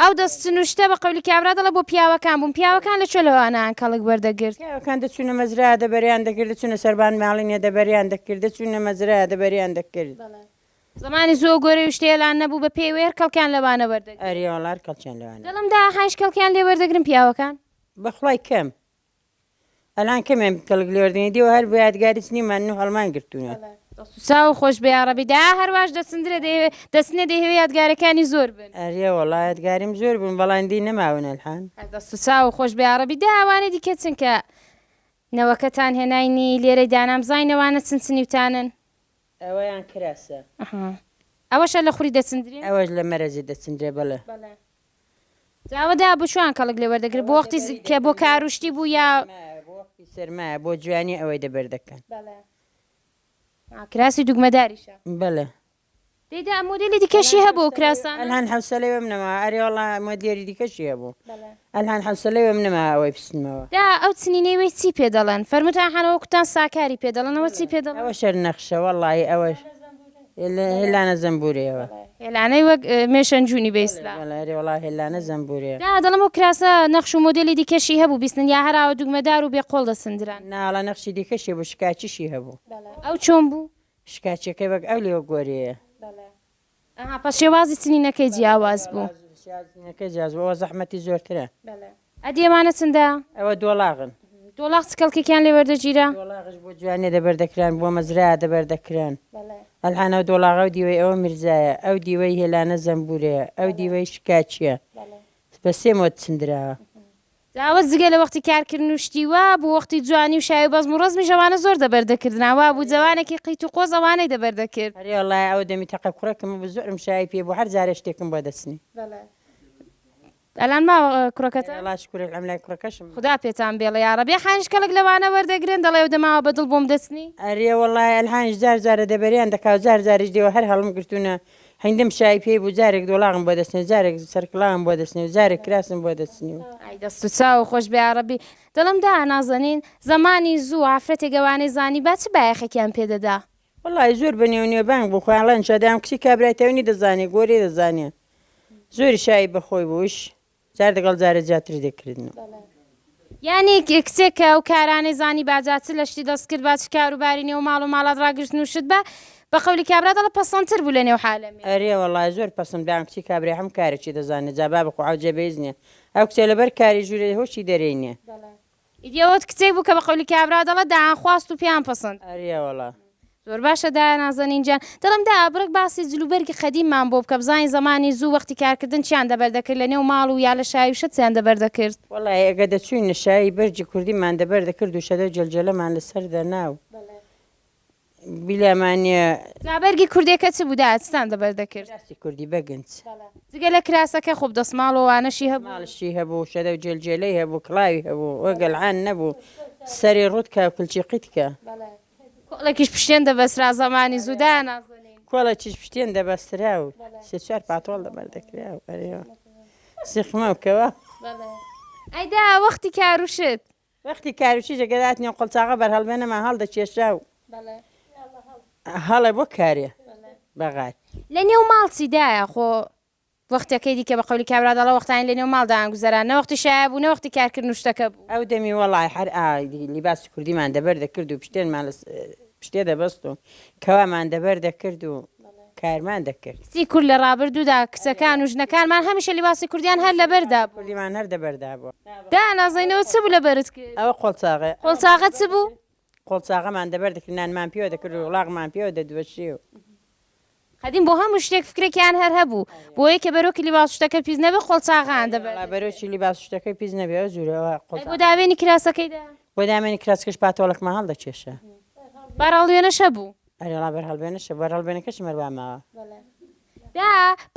ئەو دەستنوشتە بە قەولی کابرا دەڵە بۆ پیاوەکان بوون پیاوەکان لە چۆ لەوانیان کەڵک وەردەگرت پیاوەکان دەچوونە مەزرا دەبەریان دەکرد دەچوونە سەربان ماڵینە دەبەریان دەکرد دەچوونە مەزرا دەبەریان دەکرد زمانی زۆر گۆرەویشتێلان نەبوو بە پێوێر کەڵکیان لەوانە وەردەگرت ئەریوەڵار کەڵچیان لەوانە دەڵم دا هاش کەڵکیان لێ وەردەگرن پیاوەکان بەخڵای کەم ئەلان کەمێن کەڵک لێوەردنی دیوە هەر بە یادگاری چنیمان و هەڵمان گرتوونە چاو خۆش بێ عەرەبیدا هەرواش دەسندرە دەستنێ دەهێوێ یادگارەکانی زۆر بن ئەریە وەڵای یادگاریم زۆر بوون بەڵاندی نەماون ئەلحان دەست و چاو خۆش بێ عەرەبیدا ئەوانە دیکە چنکە نەوەکەتان هێناینی لێرەی دانامزانینەوانە چنچنیوتانن ئەوەیان کراسە ئەوەشە لە خوری دەچندرێن ئەوەش لە مەرەزی دەچندرێ بەڵێ جاوەدا بچوان کەڵک لێ وەردەگرت بۆ وەختی کە بۆ کاروشتی بوو یا سەرمایە بۆ جوانی ئەوەی دەبەردەکەن کراسی دوگمەداریشە بەڵێ دەیدا مۆدێلی دیکەشی هەبوو کراسان ئەلهان حوسەلەوە منەما ئەریوەڵا مۆدێری دیکەشی هەبوو ئەلهان حوسەلەوە منەما ئەوەی پسنمەوە دا ئەو چنینەوەی چی پێ دەڵێن فەرموتان هەنەوە کوتان ساکاری پێ دەڵێنەوە چی پێ دەڵێن ئەوە شەر نەخشە وەڵی ئەوەش هێلانە زەمبورەوە هێلانەی وەک مێشەنجوونی بێسلا ئەریوەڵا هێلانە زەمبورەیە دا دەڵم و کراسە نەخش و مۆدێلی دیکەشی هەبوو بیستن یا هەراوە دوگمەدار و بێقۆڵ دەسندران ناڵە نەخشی دیکەشی بوو شکاچیشی هەبوو ئەو چۆن بوو شکاچەکەی وەک ئەو لێوە گۆرەیە پس شێوازی چنینەکەی جیاواز بوو نەکەی جیازەوە زەحمەتی زۆرترە ئەدیێمانە چندە ئەوە دۆڵاغن دۆڵاق چکەڵکێکیان لێ وەردەگیرە دۆڵاغش بۆ جوانێ دەبەردەکران بۆ مەزرا دەبەردەکران ئەلحانە دۆڵاغە و دیوەی ئەوە میرزایە ئەو دیوەی هێلانە زەمبورەیە ئەو دیوەی شکاچیە بە سێ مۆد چندراوە داوە جگە لە وەختی کارکردن وشتیوە بۆ وەختی جوانی و شاوی بەزم و ڕزمی ژەوانە زۆر دەبەردەکردنەوە بوو جوانێکی قیت و قۆز ئەوانەی دەبەردەکرد هەری وەڵای ئەو دەمی تەقە کوڕەکەم بە زۆرم شای پێ بۆ هەر جارە شتێکم بۆ دەچنی ئەلان ماوە کوڕەکەتە لاش کوڕێک ئەم لای کوڕەکەشم خدا پێتان بێڵە یارەبێ خانش کەڵک لەوانە وەردەگرن دەڵێ و دەماوە بەدڵ بۆم دەچنی ئەریە وەڵای ئەلحانش جار جارە دەبەریان دەکاو جار جارش دێوە هەر هەڵم گرتوونە هەندم شای پێی بوو جارێک دۆڵاغم بۆ دەستنی جارێک سەرکڵام بۆ دەستنی و جارێک کراسم بۆ دەچنی و دەست و چاو خۆش بێ عەرەبی دڵم دا نازەنین زمانی زوو ئافرەتێک گەوانەی زانی با چ بایەخێکیان پێدەدا وەڵای زۆر بەنێونیە بانگ بوو خۆیاڵەن شادام کچی کابرایتەوەنی دەزانێ گۆرێ دەزانێ زۆری شایی بەخۆی بووش جار دەگەڵ جارە جیاتر دەکردن یانی کچێکە و کارانەی زانی باجاچ لە شتی دەست کرد باچ کاروبارینی و ماڵ و ماڵات ڕاگرتن و شت بە بە قەولی کابرا دەڵە پەسەندتر بوو لە نێو حالەمی ئەرێ وەڵای زۆر پەسم دام کچی کابرای هەم کارێکی دەزانێت جابا بخۆ عەوجەبێز نییە ئەو کچێ لەبەر کاری ژوورێ هۆشی دەرێنیە ئیدیەوەت کچێک بوو کە بە قەولی کابرا دەڵە داخواست و پیان پەسەند ئەریە وەڵا زۆر باشە دا نازەنینجان دڵم دا ئابرک باسی جلوبەرگی قەدیممان بۆ بکە بزانین زمانی زوو وەختی کارکردن چیان دەبەردەکرد لە نێو ماڵ و یا لە شاوی شت چیان دەبەردەکرد وەڵای ئەگە دەچووینە شایی بەرجی کوردیمان دەبەردەکرد و شەدە جەلجەلەمان لەسەر دەناو بیلامانە لابەرگی کوردێکە چ بوودا چتان دەبەردەکرد راسی کوردی بەگنج جگە لە کراسەکە خۆب دەسماڵەوانەشی هەبوو ماڵشی هەبوو شەدە و جەلجێلەی هەبوو کڵاوی هەبوو وەگەلعان نەبوو سەری ڕوتکە کلچی قیتکە کۆڵێکیش پشتێن دەبەسرا زمانی زوودا نازەنین کۆڵە چیش پشتێن دەبەسترا و سێ چوار پاتۆڵ دەبەردەکرا و ئەرێەوە سیخمە وکەوە ئەیدا وەختی کاروشت وەختی کاروشی جگەداتنی قڵچاغە بەرهەڵبێنەمە هەڵدەکێشا و هەڵێ بۆ کارێ بەغات لە نێو ماڵچیدایە خۆ وەختەکەی دیکە بە قەولی کابراداڵە وەختانی لە نێو ماڵدایان گوزەران نەوەختی شایە بوو نەوەختی کارکردن شتەکە بوو ئەو دەمی وەڵای هەر لیباسی کوردیمان دەبەر دەکرد و پشتێنمان لە پشتێ دەبەست و کەوامان دەبەر دەکرد و کارمان دەکرد سی کورد لە ڕابردوودا کچەکان و ژنەکانمان هەمیشە لیباسی کوردیان هەر لەبەردا بوو کوردیمان هەر دەبەردا بوو نازانینەوە چ بوو لە بەرت کرد ئەوە قۆڵچاغێ قۆڵچاغە چ بوو قۆڵچاغەمان دەبەر دەکرد نانمان پێوە دەکرد و وڵاغمان پێوە دەدوەشی و قەدیم بۆ هەموو شتێک فکرێکیان هەر هەبوو بۆیە کە بەرۆکی لیباس شتەکە پیس نەبێ قۆڵچاغان دەبێت بەرەوشی لیباس شتەکەی پیس نەبێ زورەوە بۆ داوێنی کراسەکەیدا بۆ دامێنی کراسکەش پاتۆڵێکمان هەڵدەکێشە بەڕاڵوێنەشە بوو ئەرێڵا بەرهەڵبێنەشە بەرهەڵبێنەکەش مەروامەوە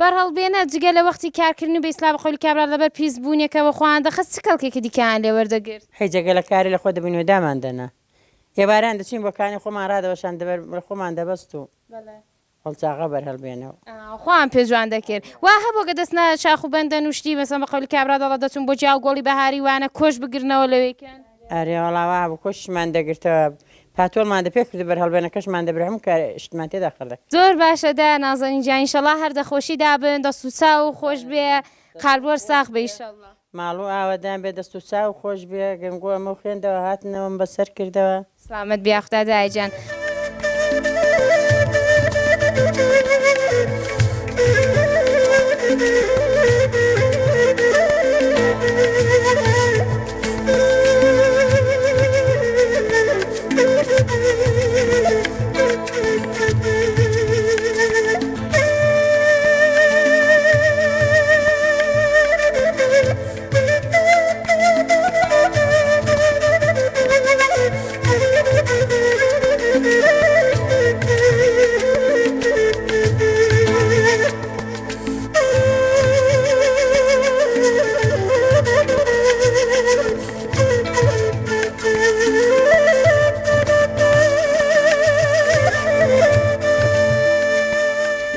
بەرهەڵبێنە جگە لە وەختی کارکردن و بە ئیسلا بەخۆی کابرا لەبەر پیس بوونێکەوە خۆیان دەخست چ کەڵکێکی دیکەیان لێ وەردەگرت هەی جگە لە کاری لە خۆ دەبین و دامان دەنا ێباران دەچین بۆکانی خۆمان ڕادەوەشان دەبەر خۆمان دەبەست و قڵچاغە بەرهەڵبێنەوە خۆیان پێجوان دەکرد وا هەبوو کە دەستنا شاخ و بەندە نوشتی مەسەڵەن بە قەولی کابرا دەڵە دەچون بۆ جیاو گۆڵی بەهاری وانە کۆش بگرنەوە لەوەیکەن ئەرێوەڵاوا بوو کۆشمان دەگرتەوە پاتۆڵمان دەپێ کرد بەرهەڵبێنەکەشمان دەبرە هەموو کار شتمان تێدا خەڵک زۆر باشەدا نازانین جا ئینشەڵا هەر دەخۆشی دابن دەست و چاو و خۆش بێ قالبوەر ساخ بێ ئینشەڵا ماڵوو ئاوەدان بێ دەست و چاو خۆش بێ گەنگۆ ئەمە خوێندەوە هاتنەوەم بەسەر کردەوە سلامت بیا خوددا دایجان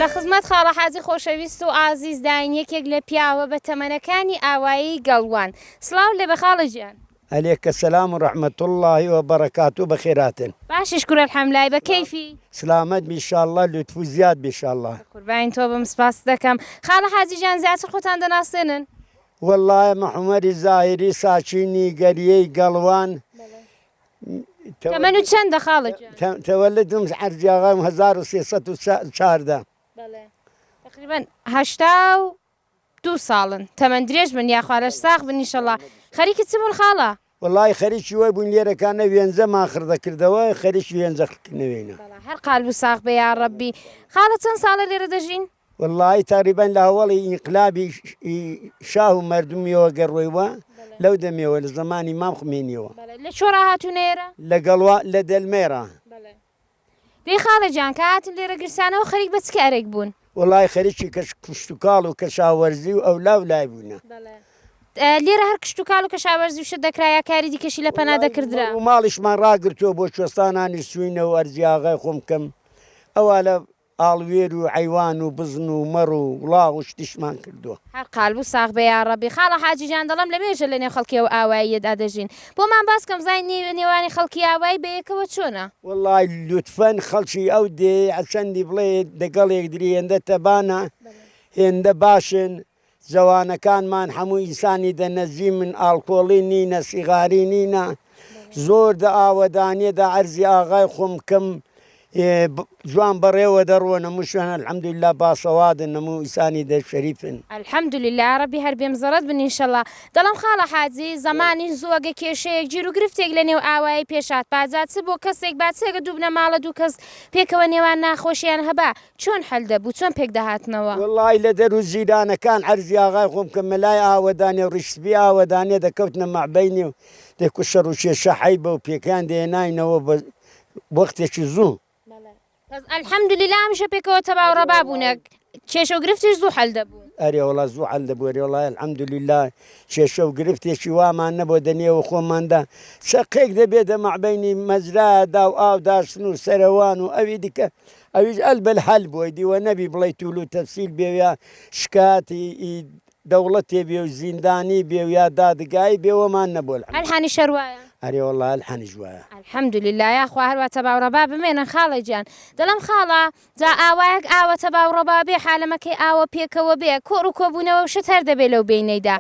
لە خزمەت خاڵە حاجی خۆشەویست و ئازیز داین یەکێک لە پیاوە بە تەمەنەکانی ئاوایی گەڵوان سلااو لێ بە خاڵە ژیان عليك السلام ورحمة الله وبركاته بخيرات باشی شکر الحەمدلای بە کەیفی سلامت بإن شاء الله لطف زياد بإن شاء الله قوربانی تۆ بم سپاس دەکەم خاڵە حاجی جان زیاتر خۆتان دەناسێنن والله محمد الزاهري ساچيني قريي قلوان تەمەن و چەندە خاڵە جان تولدهم عرضي أغام 1314 تقریبا 82 ساڵن تەمەند درێژ بن یاخوارەش ساغ بن ئینشەڵا خەریکی چ بوون خاڵە والله خريج ويبون ليرة كان وينزا ما خرد كردوا خريج وينزا كنوينا هەر قالب و ساغ بە یا ڕەبی خاڵە چەند ساڵە لێرە دەژین والله تقريبا لأول انقلابي شاه مردمي وقرويوا لو دميوا لزمان إمام خمينيوا لە چۆرا هاتوونێرە لقلوا لدى الميرة دەی خاڵە جان کە هاتن لێرە گرسانەوە خەریک بە چ کارێک بوون والله خريج كشتوكال وكشاورزي وأولا ولا يبونا لێرە هەر کشت و کاڵ و کەشاوەرزی وشت دەکرایە کاری دیکەشی لە پەنا دەکردرا وماڵیشمان ڕاگرتووە بۆ کوێستانانی سوینە و ئەرزیاغای خۆم کەم ئەوە لە ئاڵوێر و حیوان و بزن و مەڕ و وڵاغ و شتیشمان کردووە هەر قالب و ساغ بە یا ڕەبی خاڵە حاجی جان دەڵم لە مێژە لە نێو خەڵکیەوە ئاواییەدا دەژین بۆمان باسکەم زای نێوانی خەڵکی ئاوایی بەیەکەوە چۆنە والله لوتفەن خەڵکی ئەو دێ ئەچەندی بڵێ دەگەڵێک دری هێندە تەبانە هێندە باشن جوانەکانمان هەموو ئینسانی دەنەزی من ئالکۆڵی نینە سیغاری نینە زۆر دە ئاوەدانێدا عەرزی ئاغای خۆم کەم جوان بەڕێوە دەڕۆنە مشوێن الحەمدوللا باسەوادن هەموو ئینسانی دەشەریفن الحەمدوللا ڕەبی هەر بێمزەڕەت بن ئینشەڵا دەڵم خاڵە حاجی زمانی زووەگە کێشەیەک گیر و گرفتێک لە نێو ئاوایی پێشات پازات چ بۆ کەسێک با چێگە دوو بنە ماڵە دوو کەس پێکەوە نێوان ناخۆشیان هەبا چۆن هەل دەبوو چۆن پێک دەهاتنەوە والله لە دەر و زیرانەکان عەرزی ئاغای خۆم کە مەلای ئاوەدانێ و ڕیشتبی ئاوەدانێ دەکەوتنە مەعبەینێ و دەکو شەڕ و کێشە حەیبە و پێکیان دێناینەوە بە وەختێکی زوو الحەمدوللا هەمیشە پێکەوە تەواو ڕەبا بوونە کێشە و گرفتیش زوو هەل دەبوون ئەرێ وڵا زوو هەل دەبوو ئەرێ وڵای الحەمدوللا کێشە و گرفتێکی وامان نەبوو دەنێەوە خۆماندا شەقێک دەبێتە مەعبەینی مەزرادا و ئاوداشتن و سەرەوان و ئەوی دیکە ئەویش ئەلبەل هەل بووی دیوە نەبی بڵێ توول و تەفسیل بێ یا شکاتی دەوڵەتێ بێ و زیندانی بێ و یا دادگایی بێوەمان نەبوو هەرهانی شەروایە هەرێ وەڵا هەلحەنیش وایە الحەمدولله یاخوا هەرواتە باوڕەبا بمێنن خاڵە گیان دەڵم خاڵە جا ئاوایەک ئاوەتە باوڕەبا بێ حالەمەکەی ئاوە پێکەوە بێ کۆڕ و کۆبوونەوە و شت هەر دەبێت لەو بینەیدا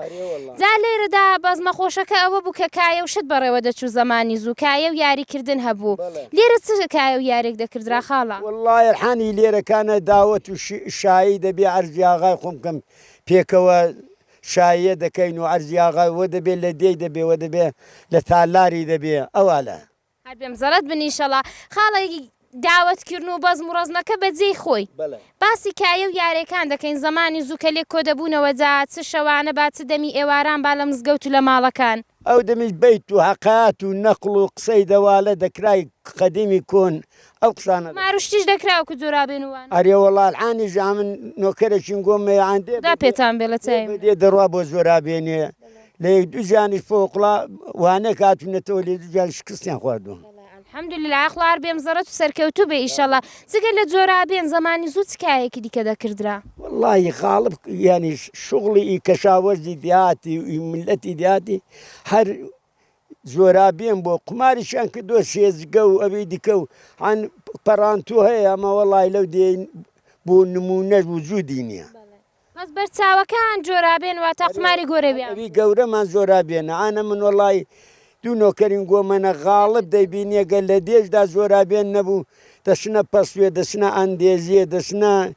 جا لێرەدا بەزمە خۆشەکە ئەوە بوو کە کایە و شت بەڕێوە دەچوو زەمانی زوو کایە و یاریکردن هەبوو لێرە چ کایە و یارێک دەکردرا خاڵە وڵای هەلحانی لێرەکانە داوەت و شایی دەبێ عەرزیاغای خۆم بکەم پێکەوە شایە دەکەین و عەرزیاغاوە دەبێت لە دێی دەبێەوە دەبێ لە تالاری دەبێ ئەوالە هەر بێم زەرت بنیشەڵا خاڵی داوەتکردن و بەزم و ڕەزنەکە بەجێی خۆی باسی کایە و یارەکان دەکەین زمانی زووکە لێ کۆ دەبوونەوە جا چ شەوانە با چ دەمی ئێواران با لە مزگەوت و لە ماڵەکان ئەو دەمی بیت و حەقات و نەقڵ و قسەی دەوالە دەکرای قەدیمی کۆن ئەو قسانە ماروشتیش دەکراوە و جۆرابێنوان ئەرێ وەڵالعانی ژ من نۆکەرێکین گۆمەیان دا پێتان بێ لە چای دێ دەڕوا بۆ زۆرابێنێ لە یەک دوو ژیانیش فۆقڵا وانە کاتونەتەوە لێ دوو ژیان شکستیان خواردووە الحەمدولله ئاخوار بێم زەرەت و سەرکەوتوو بێ ئیشەڵا جگە لە جۆرابێن زمانی زوو چکایەکی دیکە دەکردرا والله غالب يعني شغلي كشاوزي دياتي وملتي دياتي هر زورابين بو قمارشان كدو سيزقو أبي ديكو عن برانتو هي أما والله لو دي بو نمونة وجودينيا بەس بەرچاوەکان جۆرابێن واتە قماری گۆرە بیان أبي قورة ما زورابين أنا من والله دونو كرين قومنا غالب ديبينيا قال لديش دا زورابين نبو دسنا بسوية دسنا أنديزية دسنا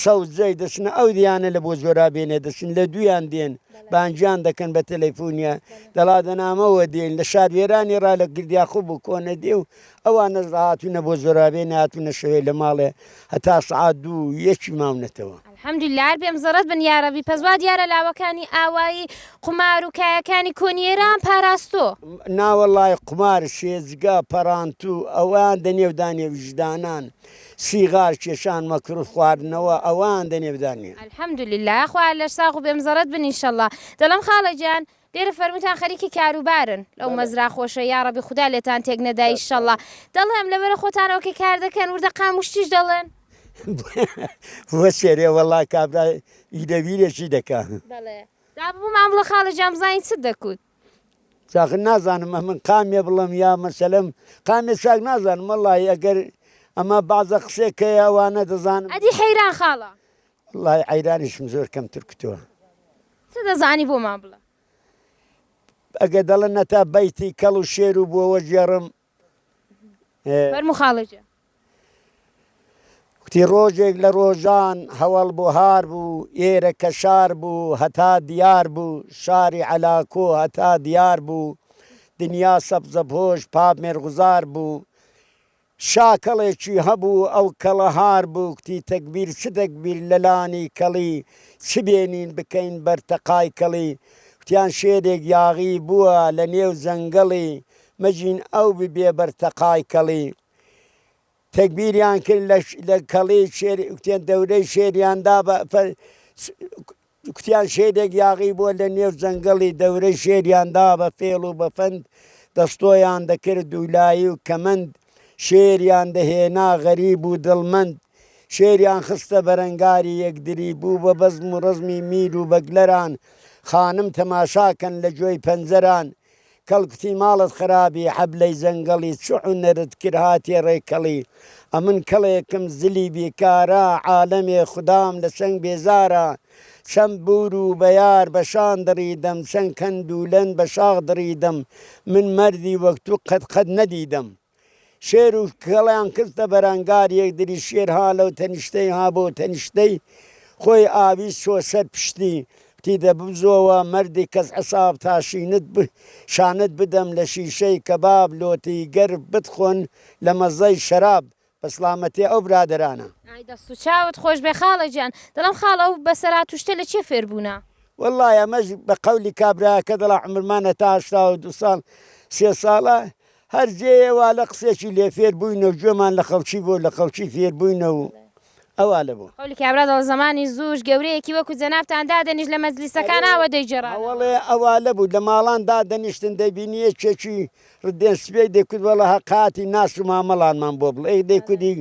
سەوزەی دەچنە ئەو دیانە لە بۆ زۆرابێنێ دەچن لە دویان دێن بانجان دەکەن بە تەلەیفۆنیا دەڵا دەنامەوە دێن لە شارێرانی ڕا لە گردیاخۆ بوو کۆنە دێ و ئەوانە هاتوونە بۆ زۆرابێنە هاتوونە شەوێ لە ماڵێ هەتا سعات دوو یەکی ماونەتەوە الحەمدولله هەر بێم زەرەت بن یارەبی پەزوا دیارە لاوەکانی ئاوایی قمار و کایەکانی کۆنیێران پاراستۆ ناوەڵای قمار شێزگا پەرانتوو ئەوان دەنێودانێ وجدانان سیغار کێشان مەکروف خواردنەوە ئەوان دەنێودانێ الحەمدولله خوا لە ساغ و بێم زەرەت بن ئینشەڵڵا دەڵم خاڵە گیان لێرە فەرموتان خەریکی کاروبارن لەو مەزرا خۆشە یاڕەبی خوددا لێتان تێک نەدای ئینشەڵڵا دەڵێم لەبەرە خۆتانەوەکە کار دەکەن وردە قاموشتیش دەڵێن وە سێرێ وەڵا کابرا ئیدەبیرێکی دەکا دابوو مامڵە خاڵە جامزانی چ دەکوت ساخن نازانم من قامێ بڵم یا مەسەلەم قامێ ساک نازانم وەڵی ئەگەر ئەمە بازە قسێکە ئەوانە دەزانم ئەدی حەیران خاڵە وڵی عیرانیشم زۆر کەم ترکتووە چ دەزانی بۆ مام بڵە ئەگە دەڵێن نەتا بەیتی کەڵ و شێر و بۆەوە ژێڕم فەرموو خاڵەجە وتی ڕۆژێک لە ڕۆژان هەوڵ بۆ هار بوو ئێرە کە شار بوو هەتا دیار بوو شاری عەلاکۆ هەتا دیار بوو دنیا سەبزە پۆش پاپ مێرغوزار بوو شاکەڵێکی هەبوو ئەو کەڵە هار بوو کتی تەکبیر چ دەکبیر لەلانی کەڵی چ بێنین بکەین بەرتەقای کەڵی وتیان شێرێک یاغی بووە لە نێو زەنگەڵی مەجین ئەو ببێ بەرتەقای کەڵی تەکبیریان کرد لە کەڵی کوتیان دەورەی شێریاندا کوتیان شێرێک یاغی بووە لە نێو زەنگەڵی دەورەی شێریاندا بە فێڵ و بەفەند دەستۆیان دەکرد دوولایی و کەمەند شێریان دەهێنا غەریب و دڵمەند شێریان خستە بەرەنگاری یەکدری بوو بە بەزم و ڕزمی میر و بەگلەران خانم تەماشاکەن لە گوێی پەنجەران کەڵکتی ماڵت خراپی حەبلەی زەنگەڵی چ حونەرت کرد هاتێ ڕێکەڵی ئەمن کەڵێکم زلی بیکارە عالەمێ خوددام لە چەند بێزارە چەند بور و بەیار بەشان دڕیدەم چەند کەند و لەن بە شاخ دڕیدەم من مەردی وەکتو قەت نەدیدەم شێر و کەڵیان کردە بەرەنگار یەکدری شێر ها لەو تەنیشتەی ها بۆ تەنیشتەی خۆی ئاوی چۆ سەر پشتی تی دەبزۆوە مەردی کەس حساب تاشینت شانت بدەم لە شیشەی کەباب لۆتی گەرب بتخۆن لە مەزەی شەراب بە سڵامەتی ئەو برادرانە دەست و چاوت خۆش بێ خاڵە گیان دەڵم خاڵە و بەسەرا توشتە لە چێ فێربوونا وەڵای ئەمەش بە قەولی کابراکە دەڵا عمرمانە تا 82 ساڵ 3 ساڵە هەر جێوە لە قسێکی لێ فێر بووینە و گوێمان لە خەڵکی بۆ لە خەڵکی فێر بووینە و ئەوە لە بوو قەولی کابرا دەڵ زمانی زووش گەورەیەکی وەکو جەنابتان دادەنیش لە مەجلیسەکان ئاوە دەیجێڕان ئەوڵێ ئەوە لە بوو لە ماڵان دادەنیشتن دەبینیە چێکی ڕدێن سبەی دەکوت وەڵە هەقاتی ناس و مامەڵانمان بۆ بڵێ دەیکودی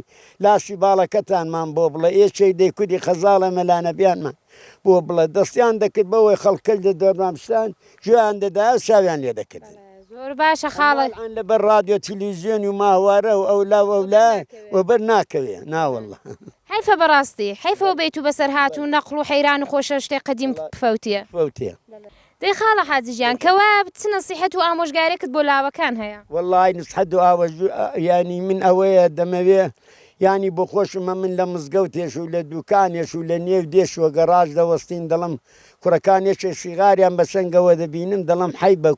لاسی باڵەکەتانمان بۆ بڵێ ئێچەی دەیکودی خەزاڵە مەلانەبیانمان بۆ بڵێ دەستیان دەکرد بەوەی خەڵکەل دە دەرمامستان گوێیان دەدا چاویان لێ دەکرد زۆر باشە خاڵە الان لەبەر رادیۆ تەلەڤیزیۆن و ماوارە و ئەولا وەولا وەبەر ناکەوێ ناوەڵڵە حیفە بەڕاستی حیفەوە بیت و بەسەر هات و نەقڵ و حەیران و خۆشە شتێک قەدیم بفەوتیە فەوتێ دەی خاڵە حاجیجیان کەوا بچ نەسیحەت و ئامۆژگارێکت بۆ لاوەکان هەیە والله نسحەد و ئاوەژوو ینی من ئەوەیە دەمەوێ ینی بۆ خۆشمە من لە مزگەوتێش و لە دوکانێش و لە نێو دێشوە گەڕاژ دەوەستین دەڵم کوڕەکانێکی سیغاریان بە سنگەوە دەبینم دەڵم حی بە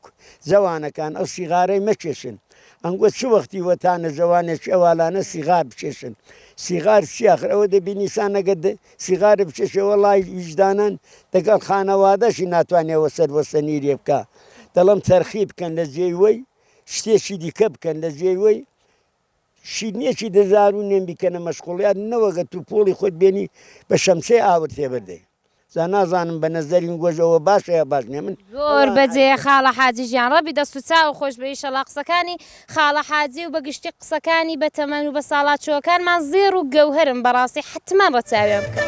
جوانەکان ئەو سیغارەی مەکێشن ئەنگوە چ وەختی وەتانە جوانێکی ئەوالانە سیغار بچێشن سیغار چیاخر ئەوە دەبینی سانەگە سیغارە بچێشەوە لای ویژدانان دەگەڵ خانەوادەشی ناتوانێەوە سەر وەسەنیرێ بکە دەڵم تەرخی بکەن لە جێوەی شتێکی دیکە بکەن لە جێوەی شیرنێکی دەزارونێن بیکەنە مەشغوڵیات نەوەگە تو پۆڵی خۆت بێنی بە شەمسەی ئاور تێبەردەی زا نازانم بە نەزەرین گۆژەوە باشە یا باش نییە من زۆر بەجێ خاڵە حاجیجیان ڕەبی دەست و چاو خۆش بە ئیشەڵا قسەکانی خاڵە حاجی و بەگشتی قسەکانی بە تەمەن و بە ساڵاتچۆکانمان زێر و گەوهرم بەڕاستی حتمان ڕەچاوێ بکە.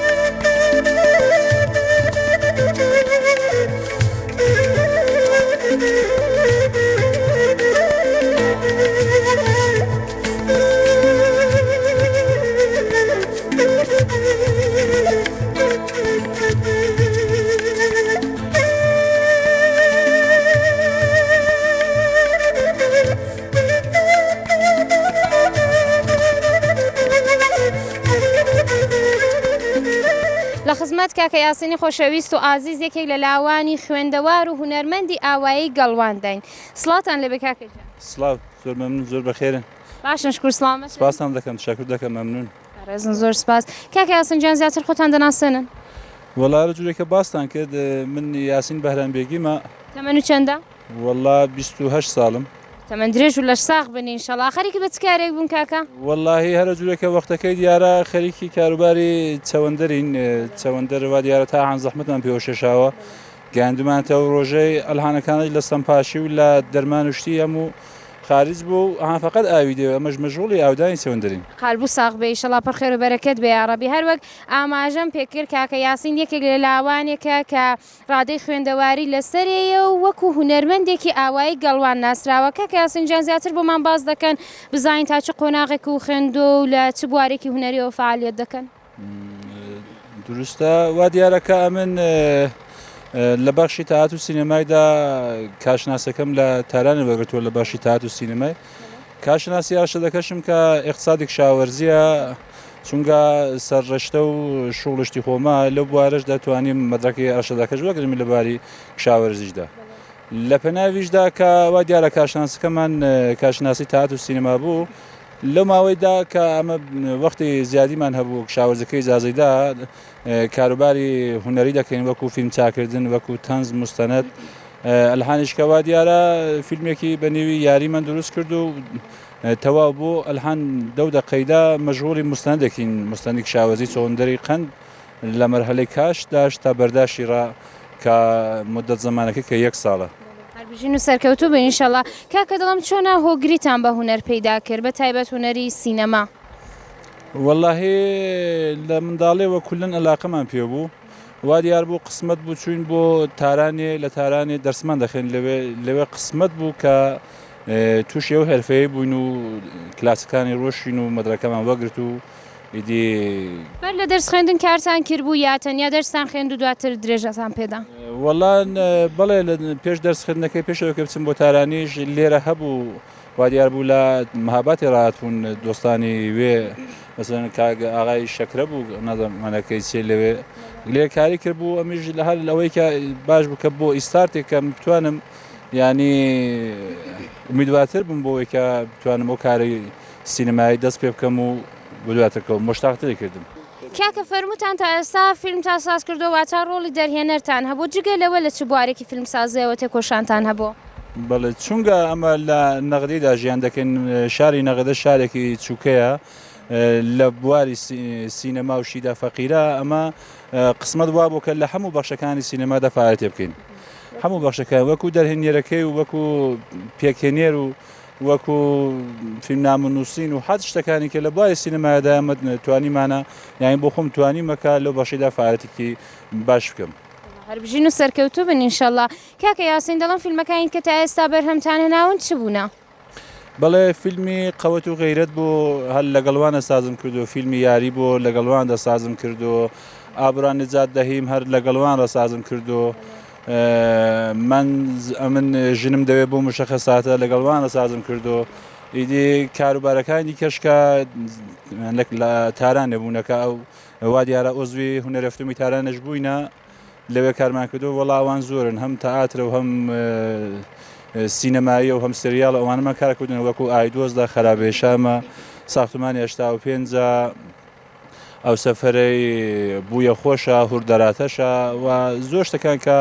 لە خزمەت کاکە یاسینی خۆشەویست و ئازیز یەکێک لە لاوانی خوێندەوار و هونەرمەندی ئاوایی گەڵوانداین سڵاتان لەبێ کاکەجان. سڵاو زۆر مەمنون زۆر بەخێرن باشن شکر سڵامەت سپاسام دەکەم تشەکر دەکەم مەمنون ڕێزن زۆر سپاس کاکە یاسینجان زیاتر خۆتان دەناسێنن وەڵا جوورێکە باستان کرد من یاسین بەهرامبێگیمە تەمەن و چەندە؟ وەڵا 28 ساڵم تەمەن درێژ و لەش ساغ بنین ئینشەڵا خەریکی بە چ کارێک بوون کاکە؟ وەڵاهی هەرە جوورێکە وەختەکەی دیارە خەریکی کاروباری چەوەندەرین چەوەندەروا دیارە تا هەن زەحمەتمان پێوە شێشاوە گەاندمانتەوە ڕۆژەی ئەلهانەکانەی لە سەمپاشی و لە دەرمان وشتی هەموو خارج بوو ئەها فقط ئاوی دێوە ئەمەش مەشغوڵی ئاودانی چەوەندەرین قالبوو ساغ بێ ئینشەڵا پڕ خێر و بەرەکەت بێ یا ڕەبی هەروەک ئاماژەم پێکرد کاکە یاسین یەکێک لە لاوانێکە کە ڕادەی خوێندەواری لەسەرەیە و وەکو هونەرمەندێکی ئاوایی گەڵوان ناسراوە کاکە یاسینجان زیاتر بۆمان باز دەکەن بزانین تا چ قۆناغێک و خوێندۆ و لە چ بوارێکی هونەریەوە فعالیت دەکەن. دروستە وا دیارەکە ئەمن لە بەخشی تەئاتر و سینەمایدا کاشناسەکەم لە تارانە بەگرتووە لە باشی تەئاتر و سینەمای کاشناسی ئارشەدەکەشم کە ئیقتصادێک شاوەرزیە چونکە سەرڕەشتە و شوڵشتی خۆمە لەو بوارەش دەتوانیم مەدرەکی ئارشەدەکەش وەگرمی لەباری شاوەرزیشدا لە پێناویشدا کە وا دیارە کاشناسەکەمان کاشناسی تەئاتر و سینەما بوو لەو ماوەیدا کە ئەمە وەختی زیادیمان هەبوو شاوەرزەکەی ئیجازەیدا کاروباری هونەری دەکەین وەکو فیلم چاکردن وەکو تەنز مستەنەد ئەلحانیشکەوا دیارە فیلمێکی بە نێوی یاریمان دروست کرد و تەواو بۆ ئەلحان دەو دەقەیدا مەشغوڵی مستەنەدێکین مستەنێک شاوەزی چۆندەری قەند لە مەرحەلەی کاش داشت تا بەرداشتی ڕا کە مدەت زەمانەکە کە 1 ساڵە هەربژین و سەرکەوتوو بن ئینشەڵا کاکە دڵم چۆنا هۆگریتان بە هونەر پەیدا کرد بە تایبەت هونەری سینەما. واللهی لە منداڵێەوە کولن علاقەمان پێ بوو وا دیار بوو قسمت بوو چوین بۆ تارانێ لە تارانێ دەرسمان دەخێن لەوێ قسمت بوو کە تووشی ئەو هەرفەیە بووین و کلاسەکانی ڕۆشین و مەدرەکەمان وەگرت و ئیدی بەر لە دەرس خوێندن کارتان کرد بوو یا تەنیا دەرسان خوێند و دواتر درێژەتان پێدا؟ وەڵان بەڵێ لە پێش دەرس خوێندنەکەی پێشەوە کە بچم بۆ تارانیش لێرە هەبوو وا دیار بوو لە مەهاباتی ڕاتبوون دۆستانی وێ مەسەڵەن ئاغای شەکرە بوو نەزانمانەکەی چێ لەوێ لێ کاری کرد بوو ئەمیش لە هەر لەوەی کە باش بوو کە بۆ ئیستارتێک کە بتوانم ینی ئومیدوارتر بووم بۆ ئەوەی کە بتوانم ئەو کاری سینەمایی دەست پێ بکەم و بۆدواترکەوە مۆشتاقتری کردم. کاکە فەرمووتان تا ئێستا فیلم تا ساز کردو واتا ڕۆڵی دەرهێنەرتان هەبوو جگە لەوە لە چ بوارێکی فیلم سازەوە تێکۆشانتان هەبوو؟ بەڵێ چونکە ئەمە لە نەغدیدا ژیان دەکەن شاری نەغدە شارێکی چووکەیە لە بواری سینەما و شیدا فەقیرە ئەمە قسمت وا بوو کە لە هەموو بەخشەکانی سینەمادا فعالیت بکەین هەموو بەخشەکان وەکو دەرهێنەرەکەی و وەکو پێکهێنێر و وەکو فیلمنامەنووسین و حەت شتەکانی کە لە بواری سینەمایدا ئەمە توانیمانە یانی بۆ خۆم توانیمەکە لەو بەشیدا فعالیتێکی باش بکەم. هەربژین و سەرکەوتوو بن ئینشەڵا. کاکە یاسین دەڵم فیلمەکانی کە تا ئێستا بەرهەمتان هێناون چ بوونە؟ بەڵێ فیلمی قەوەت و غەیرەت بوو هەر لەگەڵوانە سازم کردو، فیلمی یاری بۆ لەگەڵوان دەسازم کردو، ئابرا نجات دەهیم هەر لەگەڵوان ڕەسازم کردو، من ژنم دەوێت بۆ مشەخەساتە لەگەڵوان ڕەسازم کردو. ئیدی کاروبارەکانی کەشکە لە تاران نەبوونەکە ئەو وا دیارە ئۆزوی هونەرەفتومی تارانەش بووینە لەوێ کارمان کردو. وەڵا ئەوان زۆرن هەم تەئاترە و هەم سینەمایی و هەم سریاڵ ئەوانەمان کارکردن وەکو ئایدۆزدا خەرابێشامە ساختمانی 85 ئەو سەفەرەی بوویە خۆشە هوردەراتەشە و زۆر شتەکان کە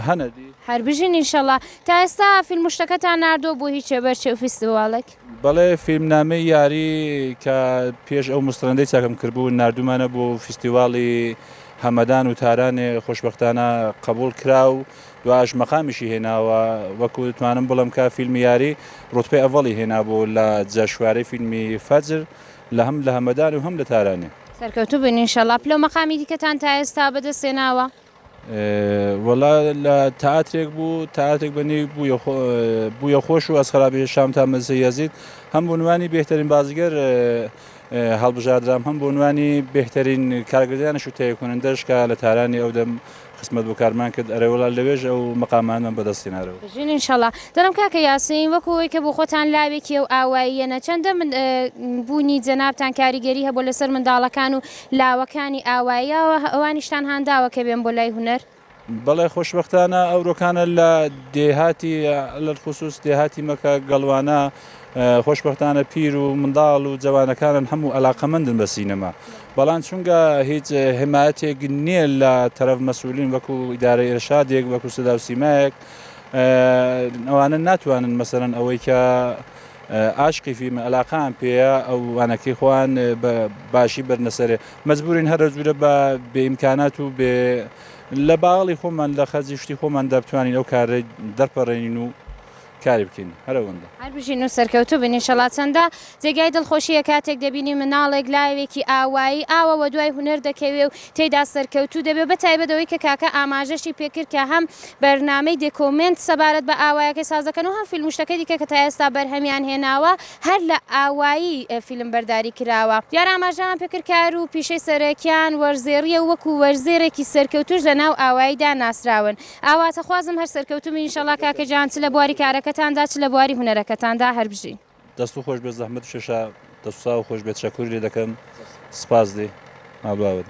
هەنەدی هەربژین ئینشەڵا. تا ئێستا فیلم شتەکەتان ناردۆ بۆ هیچ بەرچێ و فیستیواڵێک؟ بەڵێ فیلمنامەی یاری کە پێش ئەو مستڕندەی چاکەم کردبوو نردومانە بۆ فیستیواڵی هەمەدان و تارانێ خۆشبەختانە قبول کرا و دواش مەقامیشی هێناوە وەکو دەتوانم بڵم کە فیلمی یاری ڕوتبەی ئەڤەڵی هێنا بۆ لە جەشوارەی فیلمی فەجر لە هەم لە هەمەدان و هەم لە تارانێ. سەرکەوتوو بن ئینشەڵا. پلە و مەقامی دیکەتان تا ئێستا بەدەستێناوە؟ وەڵا لە تەئاترێک بوو تەئاترێک بەنێ بوویە خۆش و ئەسخەرابێ شام تا مەزە یەزید هەم بۆ عنوانی بهترین بازیگەر هەڵبژاردرام هەم بۆ عنوانی بهترین کارگردانیش و تێکۆنەندەش کە لە تارانی ئەو دەم خزمەت بۆ کارمان کرد ئەرەوەڵا لەوێژ ئەو مەقامانمان بەدەستێنارەوە. بژین ئینشەڵا. دەڵم کاکە یاسین وەکو ئەوەی کە بۆ خۆتان لاوێکی و ئاواییەنە چەندە بوونی جەنابتان کاریگەری هەبوو لەسەر منداڵەکان و لاوەکانی ئاواییەوە ئەوانیشتان هانداوە کە بێن بۆ لای هونەر؟ بەڵێ خۆشبەختانە ئەوڕۆکانە لە دێهاتی لە خصوص دێهاتی مەکە گەڵوانە خۆشبەختانە پیر و منداڵ و جوانەکانن هەموو ئەلاقەمەندن بە سینەما. بەڵام چونکە هیچ حمایەتێک نییە لە تەرەف مەسئولین وەکو ئیدارەی ئێرشادێک وەکو سەدا و سیمایەک ئەوانە ناتوانن مەسەرەن ئەوەی کە ئاشقی فیلمە ئەلاقان پێەیە ئەوانەکەی خۆیان باشی بەرنەسەرێ مەجبورین هەر جوورە بە بێئیمکانات و لە باڵی خۆمان لە خەرجی شتی خۆمان دەبتوانین ئەو کارە دەرپەڕێنین و کاری بکەین هەرەوەندە. هەربژین و سەرکەوتوو بن ئینشەڵا. چەندە جێگای دڵخۆشیە کاتێک دەبینی مناڵێک لاوێکی ئاوایی ئاوەوە دوای هونەر دەکەوێ و تێدا سەرکەوتوو دەبێ بە تایبەتەوەی کە کاکە ئاماژەشی پێکرد کە هەم بەرنامەی دێکۆمنت سەبارەت بە ئاوایەکە سازەکەن و هەم فیلم شتەکە دیکە کە تا ئێستا بەرهەمیان هێناوە هەر لە ئاوایی فیلم بەرداری کراوە. دیارە ئاماژەیان پێکرد کار و پیشەی سەرەکیان وەرزێڕیە وەکو وەرزێرێکی سەرکەوتوش لە ناو ئاواییدا ناسراون. ئاواتە خوازم هەر سەرکەوتوو بن ئینشەڵا کاکە جان چ لە بواری کارەکەتاندا چ لە بواری هونەرەکەتاندا هەربژین. دەست و خۆش بێ زەحمەت و شێشە دەستا و خۆش بێت شەکوری لێ دەکەم سپاس دێ ماباوت.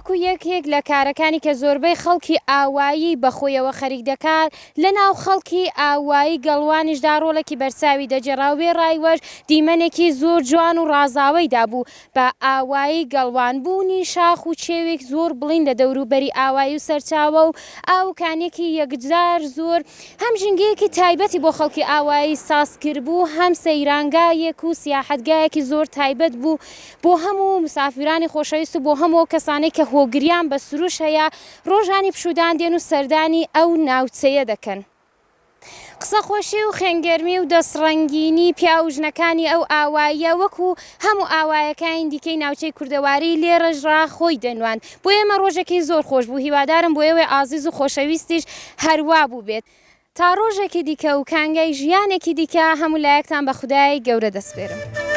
وەکو یەکێک لە کارەکانی کە زۆربەی خەڵکی ئاوایی بەخۆیەوە خەریک دەکات لە ناو خەڵکی ئاوایی گەڵوانیشدا ڕۆڵێکی بەرچاوی دەجێڕاوێ ڕایوەش دیمەنێکی زۆر جوان و ڕازاوەیدا بوو بە ئاوایی گەڵوان بوونی شاخ و چێوێک زۆر بڵین لە دەوروبەری ئاوایی و سەرچاوە و ئاوکانێکی یەکجار زۆر هەم ژنگەیەکی تایبەتی بۆ خەڵکی ئاوایی ساز کرد بوو هەم سەیرانگایەک و سیاحەتگایەکی زۆر تایبەت بوو بۆ هەموو مسافرانی خۆشەویست و بۆ هەموو کەسانێک کە هۆگریان بە سروش هەیە ڕۆژانی پشودان دێن و سەردانی ئەو ناوچەیە دەکەن. قسە خۆشی و خێنگەرمی و دەستڕەنگینی پیاوژنەکانی ئەو ئاواییە وەکو هەموو ئاوایەکانی دیکەی ناوچەی کوردەواری لێرەژرا خۆی دەنوان بۆ ئێمە ڕۆژێکی زۆر خۆش بوو هیوادارم بۆ ئێوەی ئازیز و خۆشەویستیش هەروە بوو بێت تا ڕۆژێکی دیکە و کانگای ژیانێکی دیکە هەموو لایەکتان بە خودای گەورە دەسپێرم.